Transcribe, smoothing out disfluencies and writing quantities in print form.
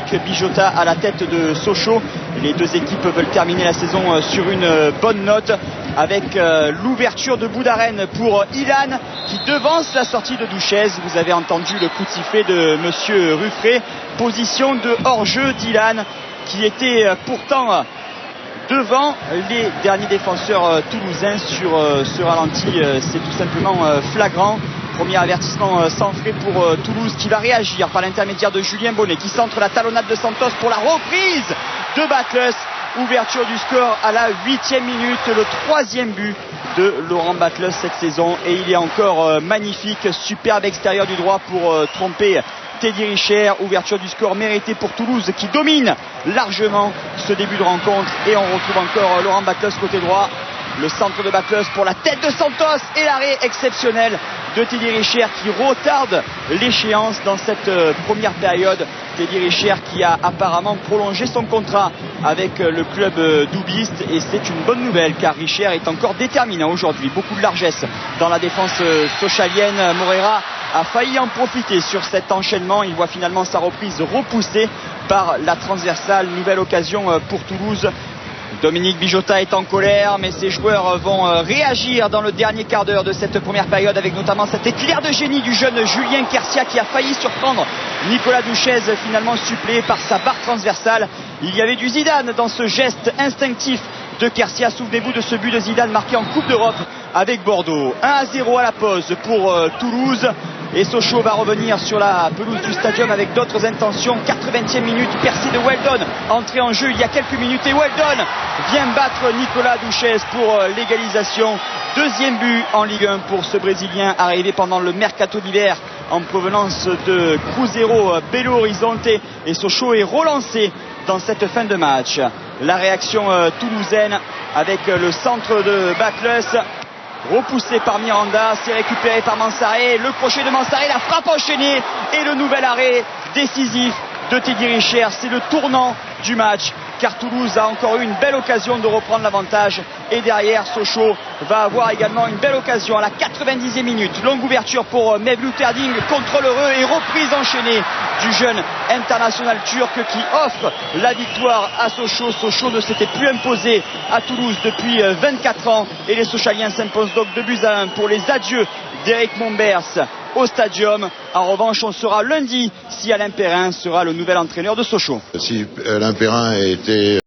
Dominique Bijota à la tête de Sochaux. Les deux équipes veulent terminer la saison sur une bonne note avec l'ouverture de Boudaren pour Ilan qui devance la sortie de Douchez. Vous avez entendu le coup de sifflet de monsieur Ruffray. Position de hors-jeu d'Ilan qui était pourtant devant les derniers défenseurs toulousains sur ce ralenti. C'est tout simplement flagrant. Premier avertissement sans frais pour Toulouse qui va réagir par l'intermédiaire de Julien Bonnet qui centre la talonnade de Santos pour la reprise de Batles. Ouverture du score à la 8e minute, le 3e but de Laurent Batles cette saison et il est encore magnifique, superbe extérieur du droit pour tromper Teddy Richer. Ouverture du score méritée pour Toulouse qui domine largement ce début de rencontre et on retrouve encore Laurent Batles côté droit. Le centre de Batles pour la tête de Santos et l'arrêt exceptionnel de Teddy Richer qui retarde l'échéance dans cette première période. Teddy Richer qui a apparemment prolongé son contrat avec le club doubiste et c'est une bonne nouvelle car Richer est encore déterminant aujourd'hui. Beaucoup de largesse dans la défense sochalienne. Moreira a failli en profiter sur cet enchaînement. Il voit finalement sa reprise repoussée par la transversale. Nouvelle occasion pour Toulouse. Dominique Bijota est en colère, mais ses joueurs vont réagir dans le dernier quart d'heure de cette première période avec notamment cet éclair de génie du jeune Julien Quercia qui a failli surprendre Nicolas Douchez, finalement suppléé par sa barre transversale. Il y avait du Zidane dans ce geste instinctif de Quercia. Souvenez-vous de ce but de Zidane marqué en Coupe d'Europe avec Bordeaux. 1-0 à la pause pour Toulouse. Et Sochaux va revenir sur la pelouse du stadium avec d'autres intentions. 80e minute, percée de Weldon, entré en jeu il y a quelques minutes et Weldon vient battre Nicolas Douchez pour l'égalisation. Deuxième but en Ligue 1 pour ce Brésilien arrivé pendant le mercato d'hiver en provenance de Cruzeiro Belo Horizonte et Sochaux est relancé dans cette fin de match. La réaction toulousaine avec le centre de Batles. Repoussé par Miranda, c'est récupéré par Mansaré, le crochet de Mansaré, la frappe enchaînée et le nouvel arrêt décisif de Teddy Richer. C'est le tournant du match car Toulouse a encore eu une belle occasion de reprendre l'avantage et derrière Sochaux va avoir également une belle occasion à la 90e minute. Longue ouverture pour Mevlut Erding, contrôle heureux et reprise enchaînée du jeune international turc qui offre la victoire à Sochaux. Sochaux ne s'était plus imposé à Toulouse depuis 24 ans et les Sochaliens s'imposent donc 2-1 pour les adieux d'Éric Mombers au stadium. En revanche, on saura lundi si Alain Perrin sera le nouvel entraîneur de Sochaux. Si Alain Perrin était